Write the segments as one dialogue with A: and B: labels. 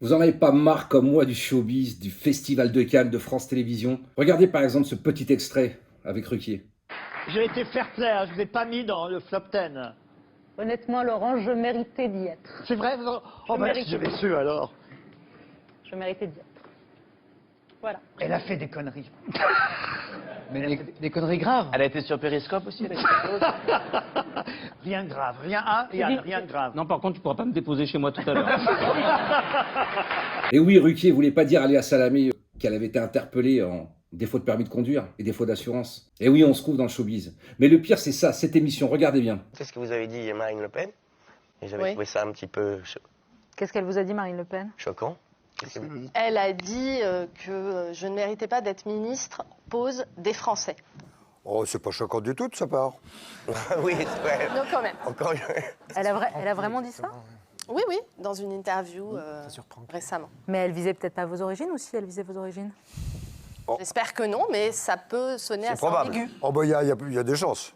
A: Vous en avez pas marre comme moi du showbiz, du Festival de Cannes, de France Télévisions? Regardez par exemple ce petit extrait avec Ruquier.
B: J'ai été fair play, hein, je vous ai pas mis dans le flop 10.
C: Honnêtement, Laurent, je méritais d'y être.
B: C'est vrai? Oh ben,
C: méritais.
B: j'avais su alors.
C: Je méritais d'y être. Voilà.
B: Elle a fait des conneries.
D: Mais des conneries graves.
E: Elle a été sur Périscope aussi, elle a été
B: Rien de grave, rien, rien de grave.
E: Non, par contre, tu pourras pas me déposer chez moi tout à l'heure.
A: Et oui, Ruquier voulait pas dire à Léa Salamé qu'elle avait été interpellée en défaut de permis de conduire et défaut d'assurance. Et oui, on se trouve dans le showbiz. Mais le pire, c'est ça, cette émission, regardez bien.
F: C'est ce que vous avez dit Marine Le Pen. Et j'avais
G: Oui.
F: trouvé ça un petit peu
G: Qu'est-ce qu'elle vous a dit, Marine Le Pen?
F: choquant.
G: Elle a dit que je ne méritais pas d'être ministre pose des Français.
H: Oh, c'est pas choquant du tout de sa part.
F: Oui, ouais.
G: Non, quand même.
F: Encore
G: Elle a vraiment dit ça? Oui, oui, dans une interview récemment.
I: Mais elle visait peut-être pas vos origines, ou si elle visait vos origines?
G: J'espère que non, mais ça peut sonner
H: C'est
G: assez
H: probable.
G: ambigu.
H: Oh, bah, il y a des chances.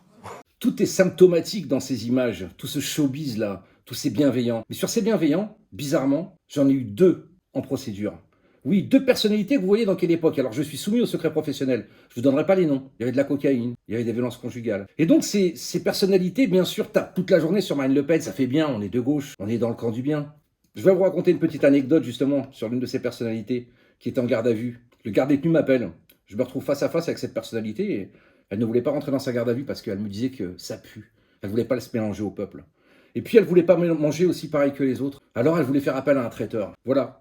A: Tout est symptomatique dans ces images, tout ce showbiz-là, tous ces bienveillants. Mais sur ces bienveillants, bizarrement, j'en ai eu deux en procédure. Oui, deux personnalités que vous voyez dans quelle époque. Alors, je suis soumis au secret professionnel. Je vous donnerai pas les noms. Il y avait de la cocaïne, il y avait des violences conjugales. Et donc, ces personnalités, bien sûr, tapent toute la journée sur Marine Le Pen. Ça fait bien, on est de gauche, on est dans le camp du bien. Je vais vous raconter une petite anecdote, justement, sur l'une de ces personnalités qui est en garde à vue. Le garde détenu m'appelle. Je me retrouve face à face avec cette personnalité et elle ne voulait pas rentrer dans sa garde à vue parce qu'elle me disait que ça pue. Elle voulait pas se mélanger au peuple. Et puis, elle voulait pas manger aussi pareil que les autres. Alors, elle voulait faire appel à un traiteur. Voilà.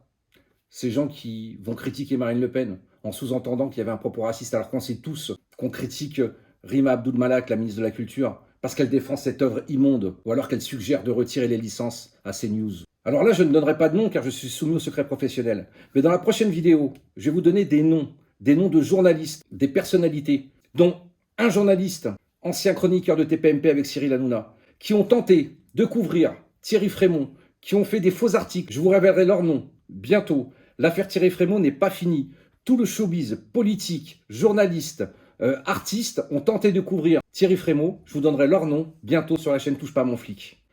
A: Ces gens qui vont critiquer Marine Le Pen en sous-entendant qu'il y avait un propos raciste, alors qu'on sait tous qu'on critique Rima Abdul Malak, la ministre de la Culture, parce qu'elle défend cette œuvre immonde, ou alors qu'elle suggère de retirer les licences à CNews. Alors là, je ne donnerai pas de nom car je suis soumis au secret professionnel. Mais dans la prochaine vidéo, je vais vous donner des noms de journalistes, des personnalités, dont un journaliste, ancien chroniqueur de TPMP avec Cyril Hanouna, qui ont tenté de couvrir Thierry Frémont, qui ont fait des faux articles. Je vous révélerai leur nom bientôt. L'affaire Thierry Frémont n'est pas finie. Tout le showbiz, politique, journaliste, artistes ont tenté de couvrir Thierry Frémont. Je vous donnerai leur nom bientôt sur la chaîne Touche pas à mon flic.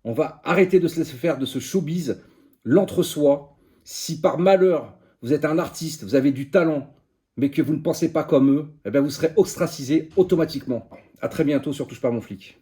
A: On va arrêter de se laisser faire de ce showbiz, l'entre-soi. Si par malheur, vous êtes un artiste, vous avez du talent, mais que vous ne pensez pas comme eux, eh bien vous serez ostracisé automatiquement. À très bientôt sur Touche pas à mon flic.